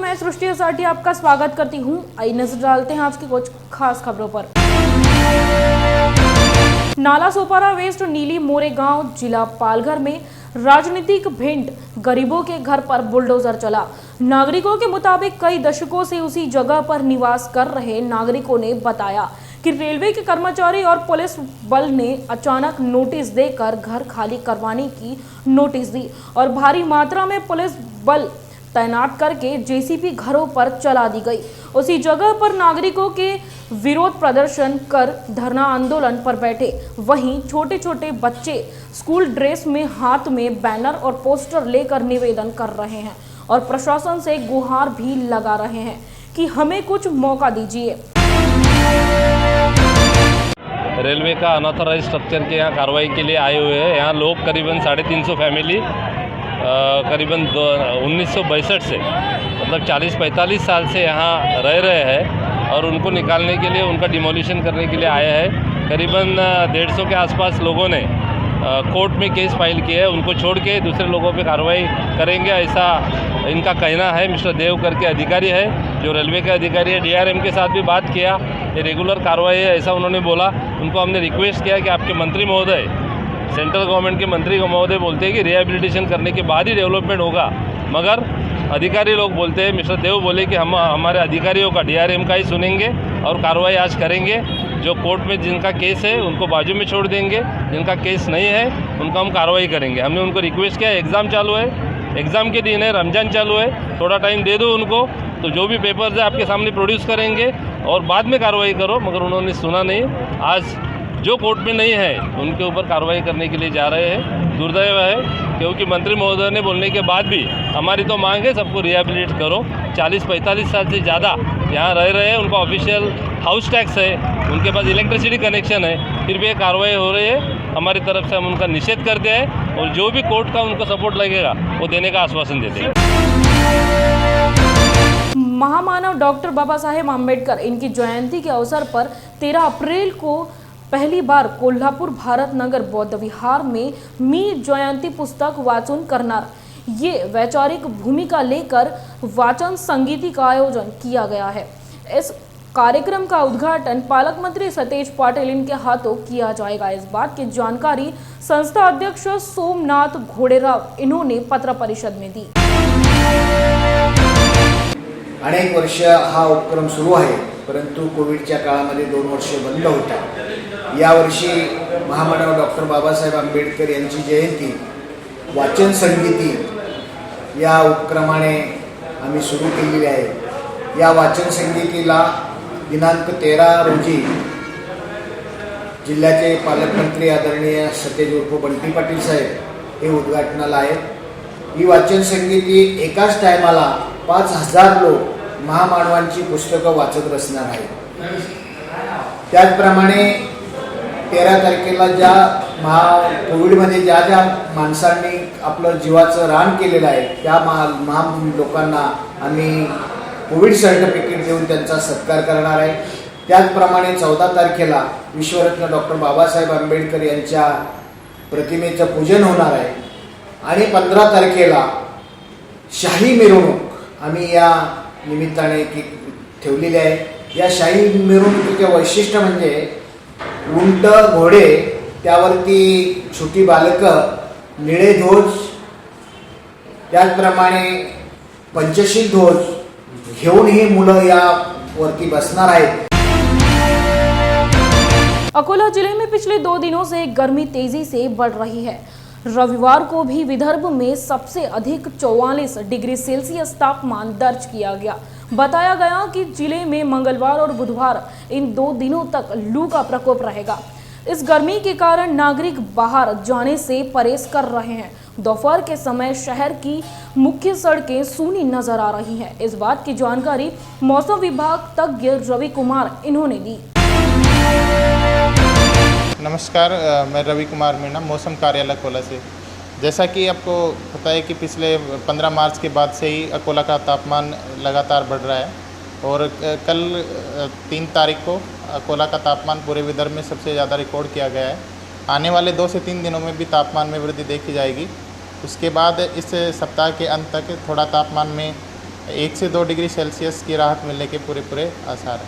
मैं सृष्टि असाटी आपका स्वागत करती हूं। आइए नजर डालते हैं आज की कुछ खास खबरों पर। नाला सोपारा वेस्ट नीली मोरे गांव जिला पालघर में राजनीतिक भिंड, गरीबों के घर पर बुलडोजर चला। नागरिकों के मुताबिक कई दशकों से उसी जगह पर निवास कर रहे नागरिकों ने बताया कि रेलवे के कर्मचारी और पुलिस बल ने अचानक नोटिस देकर घर खाली करवाने की नोटिस दी और भारी मात्रा में पुलिस बल तैनात करके जेसीबी घरों पर चला दी गई। उसी जगह पर नागरिकों के विरोध प्रदर्शन कर धरना आंदोलन पर बैठे। वहीं छोटे छोटे बच्चे स्कूल ड्रेस में हाथ में बैनर और पोस्टर लेकर निवेदन कर रहे हैं और प्रशासन से गुहार भी लगा रहे हैं कि हमें कुछ मौका दीजिए। रेलवे का अनऑथराइज स्ट्रक्चर के यहाँ कार्रवाई के लिए आए हुए हैं। यहाँ लोग करीबन 350 फैमिली करीबन 1962 से मतलब 40-45 साल से यहाँ रह रहे हैं और उनको निकालने के लिए, उनका डिमोलिशन करने के लिए आए हैं। करीबन 150 के आसपास लोगों ने कोर्ट में केस फाइल किए है। उनको छोड़ के दूसरे लोगों पे कार्रवाई करेंगे, ऐसा इनका कहना है। मिस्टर देव करके अधिकारी है जो रेलवे के अधिकारी है, डीआरएम के साथ भी बात किया, ये रेगुलर कार्रवाई है ऐसा उन्होंने बोला। उनको हमने रिक्वेस्ट किया कि आपके मंत्री महोदय, सेंट्रल गवर्नमेंट के मंत्री महोदय बोलते हैं कि रिहेबिलिटेशन करने के बाद ही डेवलपमेंट होगा, मगर अधिकारी लोग बोलते हैं, मिस्टर देव बोले कि हम हमारे अधिकारियों का, डीआरएम का ही सुनेंगे और कार्रवाई आज करेंगे। जो कोर्ट में जिनका केस है उनको बाजू में छोड़ देंगे, जिनका केस नहीं है उनका हम कार्रवाई करेंगे। हमने उनको रिक्वेस्ट किया, एग्ज़ाम चालू है, एग्ज़ाम के दिन है, रमज़ान चालू है, थोड़ा टाइम दे दो उनको, तो जो भी पेपर्स है आपके सामने प्रोड्यूस करेंगे और बाद में कार्रवाई करो, मगर उन्होंने सुना नहीं। आज जो कोर्ट में नहीं है उनके ऊपर कार्रवाई करने के लिए जा रहे हैं। दुर्दैव है क्योंकि मंत्री महोदय ने बोलने के बाद भी हमारी तो मांग है सबको रिहेबिलिट करो। 40-45 साल से ज़्यादा यहाँ रह रहे हैं, उनका ऑफिशियल हाउस टैक्स है, उनके पास इलेक्ट्रिसिटी कनेक्शन है, फिर भी ये कार्रवाई हो रही है। हमारी तरफ से हम उनका निषेध करते हैं और जो भी कोर्ट का उनको सपोर्ट लगेगा वो देने का आश्वासन देते हैं। महामानव डॉक्टर बाबा साहेब आंबेडकर इनकी जयंती के अवसर पर 13 अप्रैल को पहली बार कोल्हापुर भारत नगर बौद्ध विहार में मी जयंती पुस्तक वाचन करणार ये वैचारिक भूमिका लेकर वाचन संगीति का आयोजन किया गया है। इस कार्यक्रम का उद्घाटन पालक मंत्री सतेज पाटिल इनके हाथों किया जाएगा। इस बात की जानकारी संस्था अध्यक्ष सोमनाथ घोडेराव इन्होंने पत्र परिषद में दी। अनेक वर्ष हा उपक्रम सुरू आहे, परंतु कोविडच्या काळामध्ये 2 वर्ष बंद होता। यावर्षी महामानव डॉक्टर बाबासाहेब आंबेडकर यांची जयंती वाचन संगीती या उपक्रमाने आम्ही सुरू केलेली आहे। या वाचन संगीतीला दिनांक 13 रोजी जिल्ह्याचे पालकमंत्री आदरणीय सतेज उर्फ बंटी पाटील साहेब हे उद्घाटनाला आहेत। ही वाचन संगीती एकाच टायमाला 5000 लोक महामानवांची पुस्तकं वाचत बसणार आहेत। त्याचप्रमाणे 13 तारखेला ज्या कोविडमध्ये ज्या ज्या माणसांनी आपलं जीवाचं रान केलेलं आहे त्या लोकांना आम्ही कोविड सर्टिफिकेट देऊन त्यांचा सत्कार करणार आहे। त्याचप्रमाणे 14 तारखेला विश्वरत्न डॉक्टर बाबासाहेब आंबेडकर यांच्या प्रतिमेचं पूजन होणार आहे आणि 15 तारखेला शाही मिरवणूक आम्ही या निमित्ताने ठेवलेली आहे। या शाही मिरवणुकीचे वैशिष्ट्य म्हणजे उंट घोडे, त्यावरती छोटी बालकं, निळे ध्वज, त्याचप्रमाणे पंचशील ध्वज घेऊन ही मुलं यावरती बसणार आहेत। अकोला जिले में पिछले 2 दिनों से गर्मी तेजी से बढ़ रही है। रविवार को भी विदर्भ में सबसे अधिक 44 डिग्री सेल्सियस तापमान दर्ज किया गया। बताया गया कि जिले में मंगलवार और बुधवार इन 2 दिनों तक लू का प्रकोप रहेगा। इस गर्मी के कारण नागरिक बाहर जाने से परहेज कर रहे हैं। दोपहर के समय शहर की मुख्य सड़कें सूनी नजर आ रही हैं। इस बात की जानकारी मौसम विभाग तज्ञ रवि कुमार इन्होंने दी। नमस्कार, मैं रवि कुमार मीणा, मौसम कार्यालय अकोला से। जैसा कि आपको पता है कि पिछले 15 मार्च के बाद से ही अकोला का तापमान लगातार बढ़ रहा है और कल 3 तारीख को अकोला का तापमान पूरे विदर्भ में सबसे ज़्यादा रिकॉर्ड किया गया है। आने वाले 2 से 3 दिनों में भी तापमान में वृद्धि देखी जाएगी। उसके बाद इस सप्ताह के अंत तक थोड़ा तापमान में 1 से 2 डिग्री सेल्सियस की राहत मिलने के पूरे आसार हैं।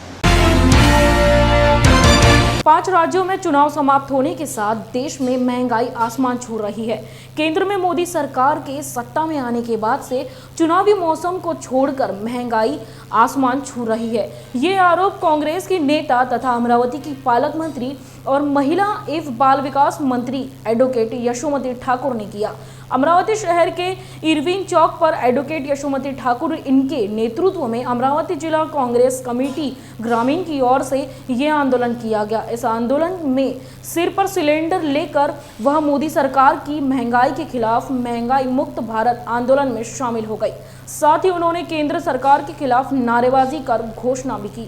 5 राज्यों में चुनाव समाप्त होने के साथ देश में महंगाई आसमान छू रही है। केंद्र में मोदी सरकार के सत्ता में आने के बाद से चुनावी मौसम को छोड़कर महंगाई आसमान छू रही है। ये आरोप कांग्रेस की नेता तथा अमरावती की पालक मंत्री और महिला एवं बाल विकास मंत्री एडवोकेट यशोमती ठाकुर ने किया। अमरावती शहर के इरविन चौक पर एडवोकेट यशोमती ठाकुर इनके नेतृत्व में अमरावती जिला कांग्रेस कमेटी ग्रामीण की ओर से ये आंदोलन किया गया। इस आंदोलन में सिर पर सिलेंडर लेकर वह मोदी सरकार की महंगाई के खिलाफ महंगाई मुक्त भारत आंदोलन में शामिल हो गई। साथ ही उन्होंने केंद्र सरकार के खिलाफ नारेबाजी कर घोषणा भी की।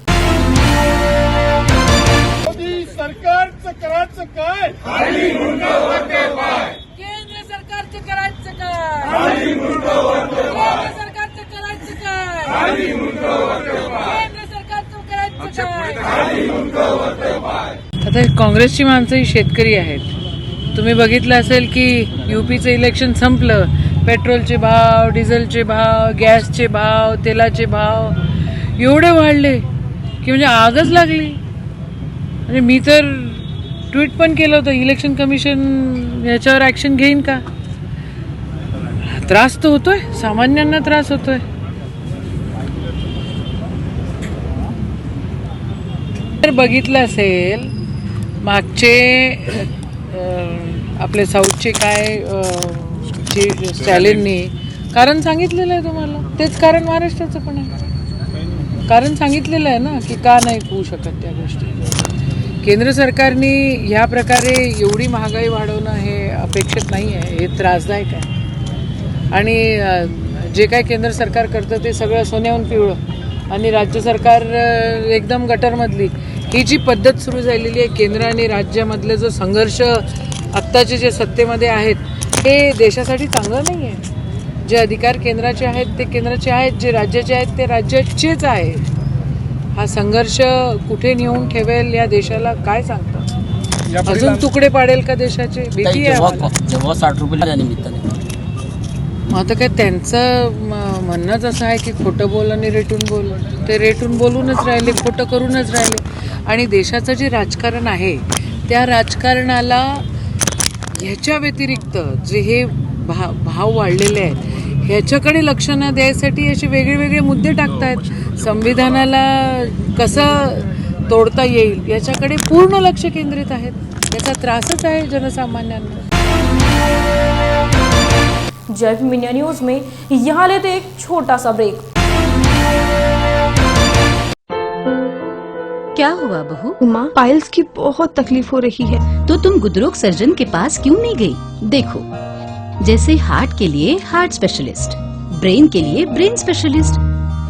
मोदी सरकारचं करायचं काय? केंद्र सरकारचं करायचं काय? केंद्र सरकारचं करायचं काय? केंद्र सरकारचं करायचं काय? आता काँग्रेसची माणसं ही शेतकरी आहेत. तुम्ही बघितलं असेल की यूपीचं इलेक्शन संपलं, पेट्रोलचे भाव, डिझेलचे भाव, गॅसचे भाव, तेलाचे भाव एवढे वाढले की म्हणजे आगच लागली. म्हणजे मी तर ट्विट पण केलं होतं, इलेक्शन कमिशन याच्यावर ॲक्शन घेईन का? त्रास तर होतोय, सामान्यांना त्रास होतोय. तर बघितलं असेल मागचे आपले साऊथचे काय स्टॅलिननी कारण सांगितलेलं आहे तुम्हाला, तेच कारण महाराष्ट्राचं पण आहे. कारण सांगितलेलं आहे ना की का नाही होऊ शकत त्या गोष्टी. केंद्र सरकारने ह्या प्रकारे एवढी महागाई वाढवणं हे अपेक्षित नाही आहे, हे त्रासदायक आहे. आणि जे काय केंद्र सरकार करतं ते सगळं सोन्याहून पिवळं आणि राज्य सरकार एकदम गटरमधली, ही जी पद्धत सुरू झालेली आहे. केंद्र आणि राज्यामधले जो संघर्ष आत्ताचे जे सत्तेमध्ये आहेत हे देशासाठी चांगलं नाही आहे. जे अधिकार केंद्राचे आहेत ते केंद्राचे आहेत, जे राज्याचे आहेत ते राज्याचेच आहेत. हा संघर्ष कुठे नेऊन ठेवेल या देशाला काय सांगतं? अजून तुकडे पाडेल का देशाचे? भीती आहे आम्हाला. जेव्हा 60 रुपये निमित्ताने मग आता काय त्यांचं म्हणणंच असं आहे की खोटं बोल आणि रेटून बोल. ते रेटून बोलूनच राहिले, खोटं करूनच राहिले. आणि देशाचं जे राजकारण आहे त्या राजकारणाला ह्याच्या व्यतिरिक्त जे हे भाव वाढलेले आहेत ह्याच्याकडे लक्ष न द्यायसाठी असे वेगळे वेगळे मुद्दे टाकतायत. संविधानाला कसं तोडता येईल याच्याकडे पूर्ण लक्ष केंद्रित आहेत. याचा त्रासच आहे जनसामान्यांना. जय भीम इंडिया न्यूज में यहाँ लेते एक छोटा सा ब्रेक। क्या हुआ बहू? माँ, पाइल्स की बहुत तकलीफ हो रही है। तो तुम गुदरोग सर्जन के पास क्यों नहीं गई? देखो, जैसे हार्ट के लिए हार्ट स्पेशलिस्ट, ब्रेन के लिए ब्रेन स्पेशलिस्ट,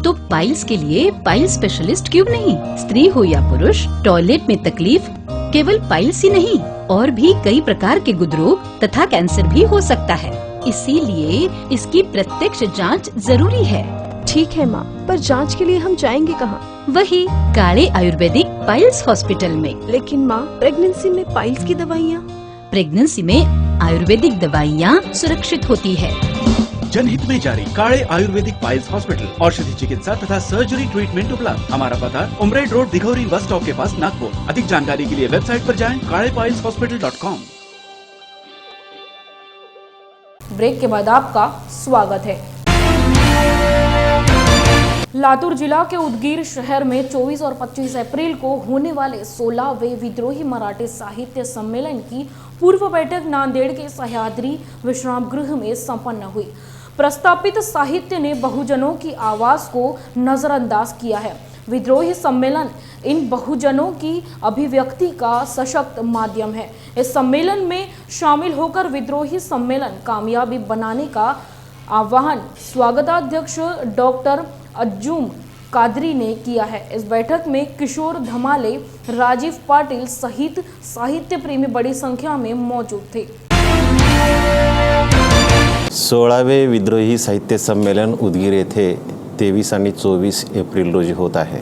तो पाइल्स के लिए पाइल स्पेशलिस्ट क्यों नहीं? स्त्री हो या पुरुष, टॉयलेट में तकलीफ केवल पाइल्स ही नहीं और भी कई प्रकार के गुदरोग तथा कैंसर भी हो सकता है। इसीलिए इसकी प्रत्यक्ष जांच जरूरी है। ठीक है माँ, पर जांच के लिए हम जाएंगे कहाँ? वही काले आयुर्वेदिक पाइल्स हॉस्पिटल में। लेकिन माँ, प्रेगनेंसी में पाइल्स की दवाइयाँ? प्रेगनेंसी में आयुर्वेदिक दवाइयाँ सुरक्षित होती है। जनहित में जारी काले आयुर्वेदिक पाइल्स हॉस्पिटल, औषधि चिकित्सा तथा सर्जरी ट्रीटमेंट उपलब्ध। हमारा पता उमरेड रोड, दिघौरी बस स्टॉप के पास, नागपुर। अधिक जानकारी के लिए वेबसाइट पर जाएं kalepailshospital.com। ब्रेक के बाद आपका स्वागत है। लातूर जिला के उदगीर शहर में 24 और 25 अप्रैल को होने वाले 16वें विद्रोही मराठी साहित्य सम्मेलन की पूर्व बैठक नांदेड़ के सह्याद्री विश्राम गृह में संपन्न हुई। प्रस्तावित साहित्य ने बहुजनों की आवाज को नजरअंदाज किया है। विद्रोही सम्मेलन इन बहुजनों की अभिव्यक्ति का सशक्त माध्यम है। इस सम्मेलन में शामिल होकर विद्रोही सम्मेलन कामयाबी बनाने का आह्वान स्वागताध्यक्ष डॉक्टर अज्जुम कादरी ने किया है। इस बैठक में किशोर धमाले, राजीव पाटिल सहित साहित्य प्रेमी बड़ी संख्या में मौजूद थे। 16वें विद्रोही साहित्य संमेलन उदगीर येथे 23 आणि 24 एप्रिल रोजी होत आहे।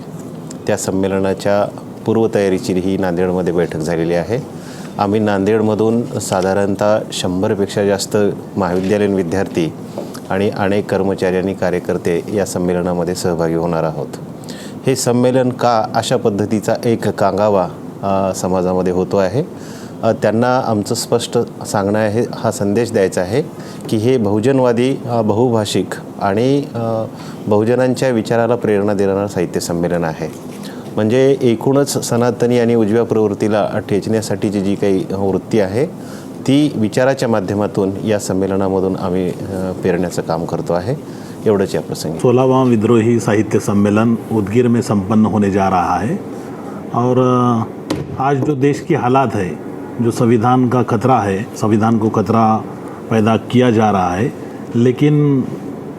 त्या संमेलनाच्या पूर्वतयारीची ही नांदेडमध्ये बैठक झालेली आहे। आम्ही नांदेडमधून साधारणतः 100पेक्षा जास्त महाविद्यालयीन विद्यार्थी आणि अनेक कर्मचारी आणि कार्यकर्ते या संमेलनामध्ये सहभागी होणार आहोत. हे संमेलन का अशा पद्धतीचा एक कांगावा समाजामध्ये होतो आहे, त्यांना आमचं स्पष्ट सांगणं आहे, हा संदेश द्यायचा आहे की हे बहुजनवादी, बहुभाषिक आणि बहुजनांच्या विचाराला प्रेरणा देणारं साहित्य संमेलन आहे. म्हणजे एकूणच सनातनी आणि उजव्या प्रवृत्तीला ठेचण्यासाठीची जी काही वृत्ती आहे ती विचाराच्या माध्यमातून या संमेलनामधून आम्ही पेरण्याचं काम करतो आहे. एवढंच या प्रसंगी. 16वां विद्रोही साहित्य सम्मेलन उदगीर में संपन्न होने जा रहा है और आज जो देश की हालात है, जो संविधान का खतरा है, संविधान को खतरा पैदा किया जा रहा है, लेकिन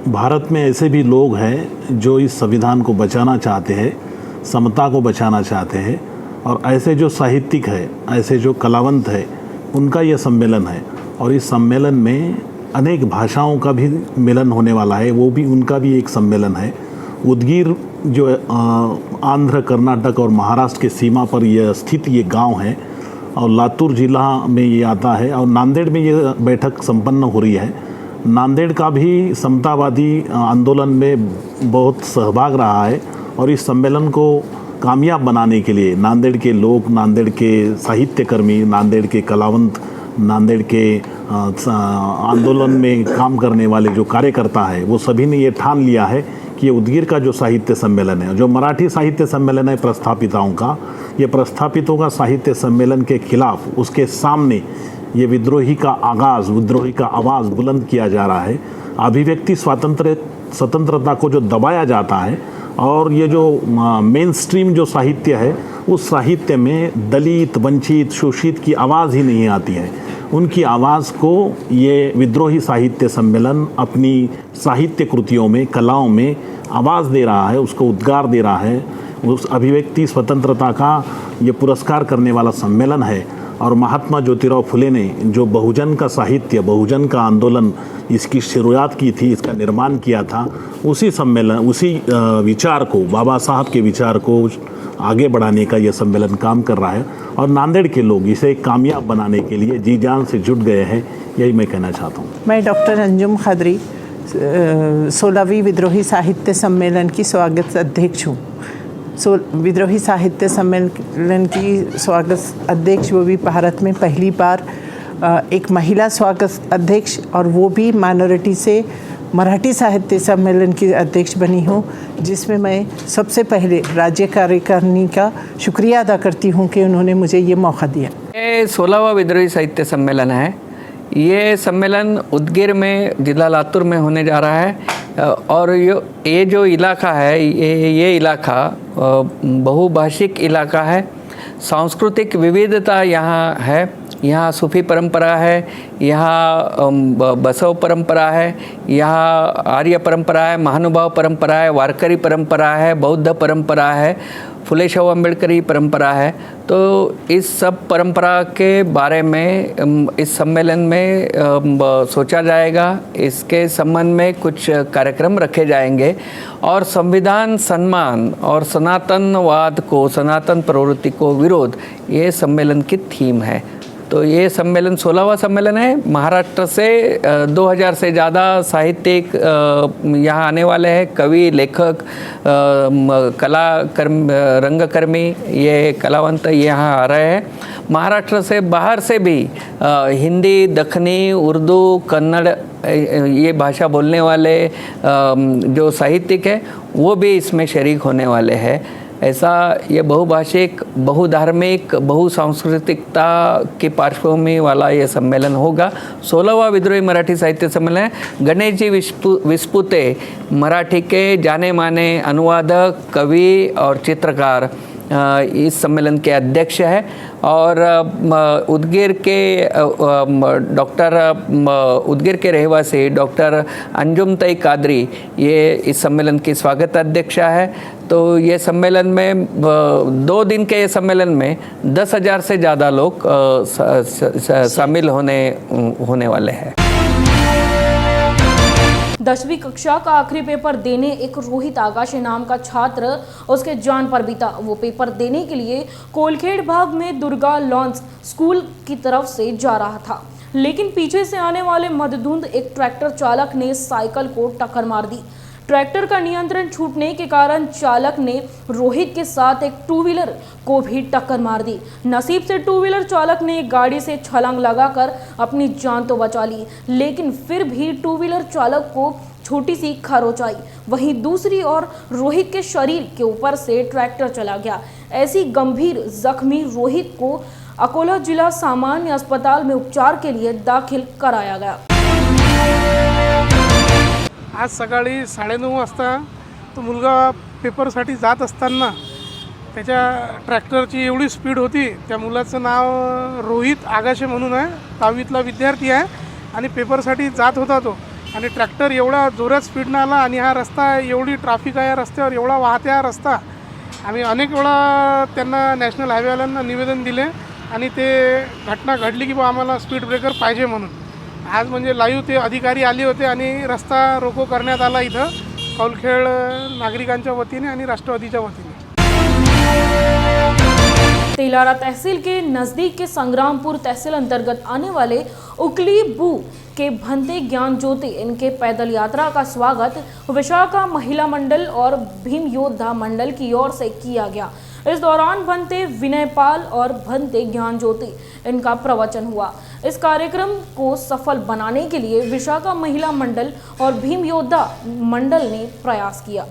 भारत में ऐसे भी लोग हैं जो इस संविधान को बचाना चाहते हैं, समता को बचाना चाहते हैं, और ऐसे जो साहित्यिक है, ऐसे जो कलावंत है, उनका ये सम्मेलन है. और इस सम्मेलन में अनेक भाषाओं का भी मिलन होने वाला है, वो भी उनका भी एक सम्मेलन है. उदगीर जो आंध्र, कर्नाटक और महाराष्ट्र के सीमा पर यह स्थित ये गांव है और लातूर जिला में ये आता है और नांदेड़ में ये बैठक संपन्न हो रही है. नांदेड़ का भी समतावादी आंदोलन में बहुत सहभाग रहा है और इस सम्मेलन को कामयाब बनाने के लिए नांदेड़ के लोग, नांदेड़ के साहित्यकर्मी, नांदेड़ के कलावंत, नांदेड़ के आंदोलन में काम करने वाले जो कार्यकर्ता है, वो सभी ने ये ठान लिया है कि ये उदगीर का जो साहित्य सम्मेलन है, जो मराठी साहित्य सम्मेलन है प्रस्थापिताओं का, ये प्रस्थापितों का साहित्य सम्मेलन के खिलाफ, उसके सामने ये विद्रोही का आगाज़, विद्रोही का आवाज़ बुलंद किया जा रहा है. अभिव्यक्ति स्वतंत्रता को जो दबाया जाता है और ये जो मेन स्ट्रीम जो साहित्य है, उस साहित्य में दलित, वंचित, शोषित की आवाज़ ही नहीं आती है. उनकी आवाज़ को ये विद्रोही साहित्य सम्मेलन अपनी साहित्य कृतियों में, कलाओं में आवाज़ दे रहा है, उसको उद्गार दे रहा है. उस अभिव्यक्ति स्वतंत्रता का ये पुरस्कार करने वाला सम्मेलन है. और महात्मा ज्योतिराव फुले ने जो बहुजन का साहित्य, बहुजन का आंदोलन, इसकी शुरुआत की थी, इसका निर्माण किया था, उसी सम्मेलन, उसी विचार को, बाबा साहब के विचार को आगे बढ़ाने का यह सम्मेलन काम कर रहा है. और नांदेड़ के लोग इसे कामयाब बनाने के लिए जी जान से जुट गए हैं, यही मैं कहना चाहता हूँ. मैं डॉक्टर अंजुम खदरी 16वीं विद्रोही साहित्य सम्मेलन की स्वागत अध्यक्ष हूँ. विद्रोही साहित्य सम्मेलन की स्वागत अध्यक्ष, वो भी भारत में पहली बार एक महिला स्वागत अध्यक्ष, और वो भी माइनॉरिटी से मराठी साहित्य सम्मेलन की अध्यक्ष बनी हूँ, जिसमें मैं सबसे पहले राज्य कार्यकारिणी का शुक्रिया अदा करती हूँ कि उन्होंने मुझे ये मौका दिया. ये 16वां विद्रोही साहित्य सम्मेलन है. ये सम्मेलन उदगीर में, जिला लातूर में होने जा रहा है. और ये जो इलाका है, ये इलाका बहुभाषिक इलाका है. सांस्कृतिक विविधता यहाँ है. यहाँ सूफी परंपरा है, यहाँ बसव परंपरा है, यहाँ आर्य परंपरा है, महानुभाव परंपरा है, वारकरी परंपरा है, बौद्ध परंपरा है, फुले शाहू अम्बेडकरी परंपरा है. तो इस सब परंपरा के बारे में इस सम्मेलन में सोचा जाएगा. इसके संबंध में कुछ कार्यक्रम रखे जाएंगे और संविधान सम्मान और सनातनवाद को, सनातन प्रवृत्ति को विरोध, ये सम्मेलन की थीम है. तो ये सम्मेलन 16वां सम्मेलन है. महाराष्ट्र से 2000 से ज़्यादा साहित्यिक यहाँ आने वाले हैं. कवि, लेखक, रंगकर्मी, ये कलावंत यहाँ आ रहे हैं. महाराष्ट्र से बाहर से भी हिंदी, दखनी, उर्दू, कन्नड़, ये भाषा बोलने वाले जो साहित्यिक हैं, वो भी इसमें शरीक होने वाले हैं. ऐसा ये बहुभाषिक, बहुधार्मिक, बहुसांस्कृतिकता की पार्श्वभूमि वाला ये सम्मेलन होगा. 16वां विद्रोही मराठी साहित्य सम्मेलन है. गणेश जी विस्पुते मराठी के जाने माने अनुवादक, कवि और चित्रकार इस सम्मेलन के अध्यक्ष है. और उदगीर के रहवासी डॉक्टर अंजुमतई कादरी ये इस सम्मेलन की स्वागत अध्यक्षा है. तो ये सम्मेलन में 2 दिन के सम्मेलन में 10,000 से ज़्यादा लोग शामिल होने वाले हैं. 10वीं कक्षा का आखिरी पेपर देने एक रोहित आगाशे नाम का छात्र उसके जान पर बीता. वो पेपर देने के लिए कोलखेड़ भाग में दुर्गा लॉन्स स्कूल की तरफ से जा रहा था. लेकिन पीछे से आने वाले मदधुंध एक ट्रैक्टर चालक ने साइकिल को टक्कर मार दी। ट्रैक्टर का नियंत्रण छूटने के कारण चालक ने रोहित के साथ एक टू व्हीलर को भी टक्कर मार दी। नसीब से टू व्हीलर चालक ने गाड़ी से छलांग लगाकर अपनी जान तो बचा ली, लेकिन फिर भी टू व्हीलर चालक को छोटी सी खरोच आई। वहीं दूसरी ओर रोहित के शरीर के ऊपर से ट्रैक्टर चला गया। ऐसी गंभीर जख्मी रोहित को अकोला जिला सामान्य अस्पताल में उपचार के लिए दाखिल कराया गया। आज सकाळी 9:30 वाजता तो मुलगा पेपरसाठी जात असताना त्याच्या ट्रॅक्टरची एवढी स्पीड होती। त्या मुलाचं नाव रोहित आगाशे म्हणून आहे, 10वीतला विद्यार्थी आहे आणि पेपरसाठी जात होता तो, आणि ट्रॅक्टर एवढा जोरात स्पीडनं आला आणि हा रस्ता एवढी ट्रॅफिक आहे, रस्त्यावर एवढा वाहते हा रस्ता। आम्ही अनेक वेळा त्यांना नॅशनल हायवेवाल्यांना निवेदन दिले आणि ते घटना घडली की बा आम्हाला स्पीड ब्रेकर पाहिजे म्हणून। आज म्हणजे लाईव्ह ते अधिकारी आले होते आणि रस्ता रोको करण्यात आला इथं कौलखेड नागरिकांच्या वतीने आणि राष्ट्रवादीच्या वतीने। तेलारा तहसील के नज़दीक के संग्रामपुर तहसील अंतर्गत आने वाले उकली बू के भंते ज्ञान ज्योति इनके पैदल यात्रा का स्वागत विशाखा महिला मंडल और भीम योद्धा मंडल की ओर से किया गया। इस दौरान भंते विनयपाल और भंते ज्ञान ज्योति इनका प्रवचन हुआ। इस कार्यक्रम को सफल बनाने के लिए विशाखा महिला मंडल और भीम योद्धा मंडल ने प्रयास किया।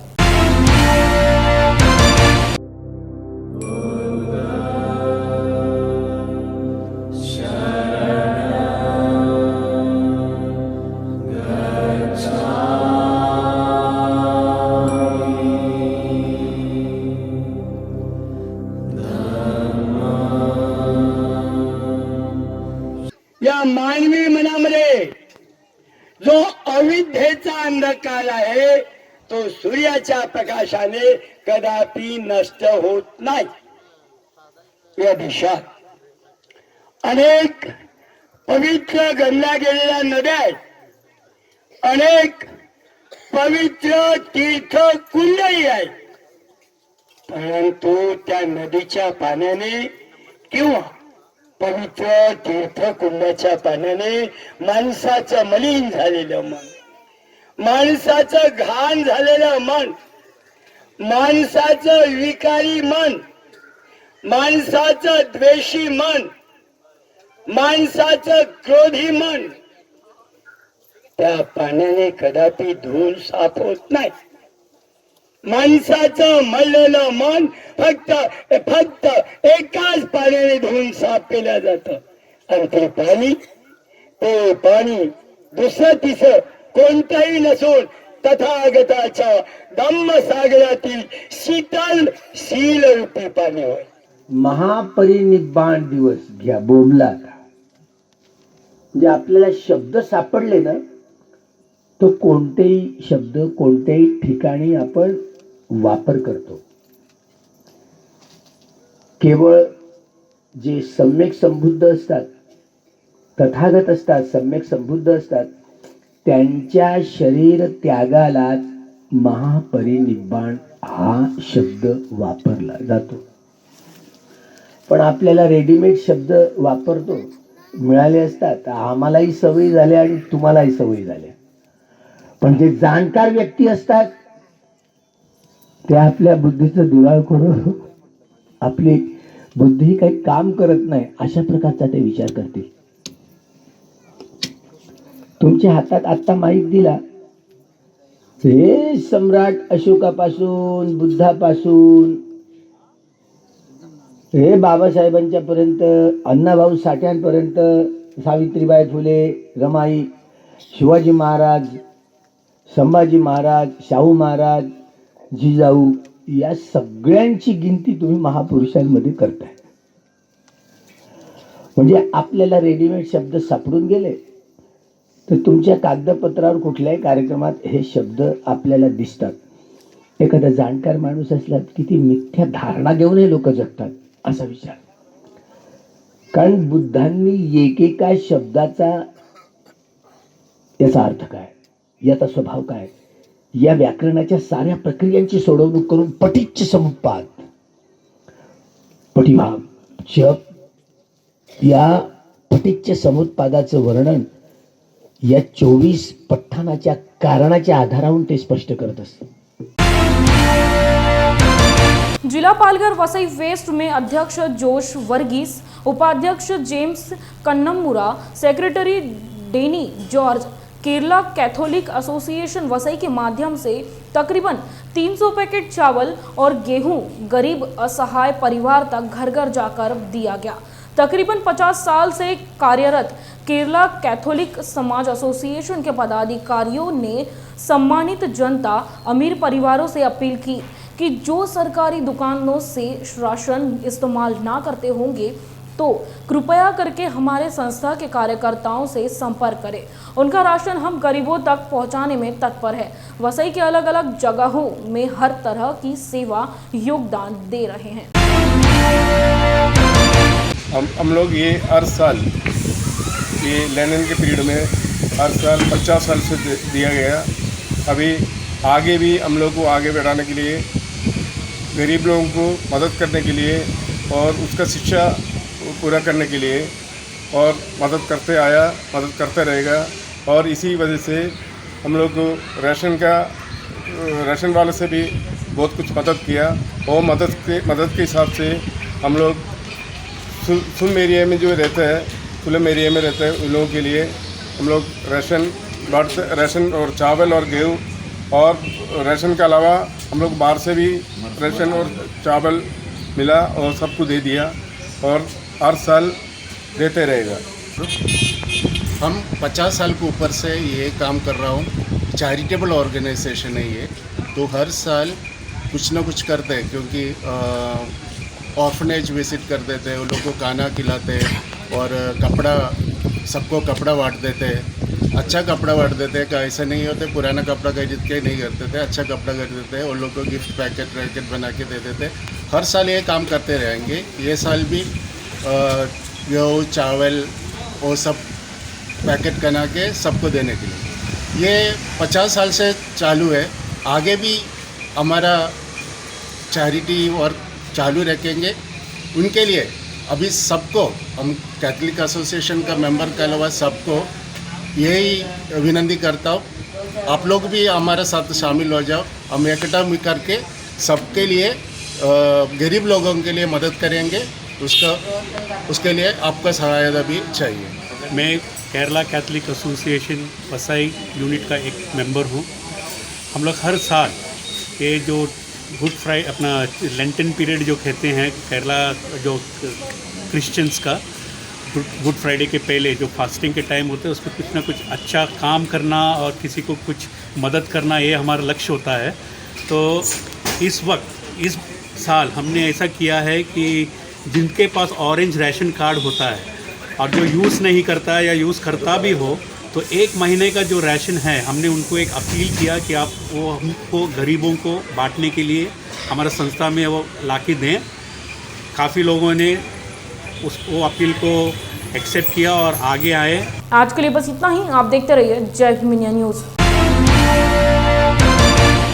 या मानवी मनामध्ये जो अविद्येचा अंधकार आहे तो सूर्याच्या प्रकाशाने कदापि नष्ट होत नाही। या देशात अनेक पवित्र गणल्या गेलेल्या नद्या आहेत, अनेक पवित्र तीर्थ कुंडही आहेत, परंतु त्या नदीच्या पाण्याने किंवा पवित्र तीर्थकुंडाच्या पाण्याने माणसाचं मलिन झालेलं मन, माणसाचं घाण झालेलं मन, माणसाचं विकारी मन, माणसाचं द्वेषी मन, माणसाचं क्रोधी मन त्या पाण्याने कदापि धुवून साफ होत नाही। माणसाचं मळलेलं मन फक्त एकाच पाण्याने धुवून साफ केलं जातं आणि ते पाणी दुसरं तिसरं कोणतंही नसून तथागताच्या धम्मसागरातील शीतल शील रूपी पाणी होय। महापरिनिब्बाण दिवस घ्या बोमला, म्हणजे आपल्याला शब्द सापडले ना तो कोणतेही शब्द कोणत्याही ठिकाणी आपण वापर करतो। केवळ जे सम्यक संबुद्ध असतात, तथागत असतात, सम्यक संबुद्ध असतात, त्यांच्या शरीर त्यागालाच महापरिनिब्बाण हा शब्द वापरला जातो। पण आपल्याला रेडीमेड शब्द वापरतो मिळाले असतात, आम्हालाही सवयी झाल्या आणि तुम्हालाही सवयी झाल्या, पण जे जाणकार व्यक्ती असतात ते आपल्या बुद्धीचं दिवाळ करून आपली बुद्धी काही काम करत नाही अशा प्रकारचा ते विचार करतील। तुमच्या हातात आत्ता माईक दिला, हे सम्राट अशोकापासून बुद्धापासून हे बाबासाहेबांच्या पर्यंत, अण्णाभाऊ साठ्यांपर्यंत, सावित्रीबाई फुले, रमाई, शिवाजी महाराज, संभाजी महाराज, शाहू महाराज, जिजाऊ, या सगळ्यांची गिनती तुम्ही महापुरुषांमध्ये करताय। म्हणजे आपल्याला रेडीमेड शब्द सापडून गेले तर तुमच्या कागदपत्रावर कुठल्याही कार्यक्रमात हे शब्द आपल्याला दिसतात। एखादा जाणकार माणूस असला किती मिथ्या धारणा घेऊन हे लोक जगतात असा विचार, कारण बुद्धांनी एकेका शब्दाचा याचा अर्थ काय, याचा स्वभाव काय, या व्याकरणाच्या साऱ्या प्रक्रियांची सोडवणूक करून पटिच्च समुत्पाद, पटिभाग, जप या फटिच्य समुत्पादाचं वर्णन या 24 पठ्ठाणाच्या कारणाच्या आधारावरून ते स्पष्ट करत असतं. जिला पालघर वसई वेस्ट में अध्यक्ष जोश वर्गीस, उपाध्यक्ष James Kannamura, secretary Denny George Kerala Catholic Association Vasai के माध्यम से तकरीबन 300 पैकेट चावल और गेहूं गरीब असहाय परिवार तक घर घर जाकर दिया गया. तकरीबन 50 साल से कार्यरत केरला कैथोलिक समाज एसोसिएशन के पदाधिकारियों ने सम्मानित जनता अमीर परिवारों से अपील की कि जो सरकारी दुकानों से राशन इस्तेमाल ना करते होंगे तो कृपया करके हमारे संस्था के कार्यकर्ताओं से संपर्क करें. उनका राशन हम गरीबों तक पहुंचाने में तत्पर है. वसई के अलग अलग जगहों में हर तरह की सेवा योगदान दे रहे हैं. हम लोग ये हर साल ये लेनिन के पीरियड में हर साल 50 साल से दिया गया. अभी आगे भी हम लोग को आगे बढ़ाने के लिए, गरीब लोगों को मदद करने के लिए और उसका शिक्षा पूरा करने के लिए और मदद करते रहेगा. और इसी वजह से हम लोग को राशन वाले से भी बहुत कुछ मदद किया. और मदद के हिसाब से हम लोग सुलम एरिया में जो रहते हैं, सुलम एरिया में रहते हैं, उन लोगों के लिए हम लोग राशन और चावल और गेहूँ और राशन के अलावा हम लोग बाहर से भी राशन और चावल मिला और सबको दे दिया और हर साल देते रहेगा. हम 50 साल के ऊपर से ये काम कर रहा हूँ. चैरिटेबल ऑर्गेनाइजेशन है ये, तो हर साल कुछ ना कुछ करते हैं, क्योंकि ऑर्फनेज विजिट कर देते हैं, उन लोगों को खाना खिलाते हैं और सबको कपड़ा बांट देते हैं. अच्छा कपड़ा बांट देते हैं, ऐसा नहीं होते पुराना कपड़ा खरीद के नहीं करते थे, अच्छा कपड़ा खरीद देते हैं. उन लोगों को गिफ्ट पैकेट बना के दे देते हैं. हर साल ये काम करते रहेंगे. ये साल भी गेहूँ चावल वो सब पैकेट बना के सबको देने के लिए. ये 50 साल से चालू है. आगे भी हमारा चैरिटी और चालू रखेंगे. उनके लिए अभी सबको, हम कैथोलिक एसोसिएशन का मेंबर के अलावा सबको यही विनती करता हूँ, आप लोग भी हमारे साथ शामिल हो जाओ. हम इकट्ठा करके सबके लिए, गरीब लोगों के लिए मदद करेंगे. उसके लिए आपका सहायता भी चाहिए. मैं Kerala Catholic Association Vasai unit का एक मेंबर हूँ. हम लोग हर साल ये जो गुड फ्राइडे, अपना लेंटन पीरियड जो कहते हैं केरला जो क्रिश्चियंस का, गुड फ्राइडे के पहले जो फास्टिंग के टाइम होते हैं उसमें कुछ ना कुछ अच्छा काम करना और किसी को कुछ मदद करना, ये हमारा लक्ष्य होता है. तो इस साल हमने ऐसा किया है कि जिनके पास ऑरेंज राशन कार्ड होता है और जो यूज़ नहीं करता है या यूज़ करता भी हो, तो 1 महीने का जो राशन है, हमने उनको एक अपील किया कि आप वो हमको गरीबों को बांटने के लिए हमारा संस्था में वो लाके दें. काफ़ी लोगों ने वो अपील को एक्सेप्ट किया और आगे आए. आज के लिए बस इतना ही. आप देखते रहिए जय हिंद मीडिया न्यूज़.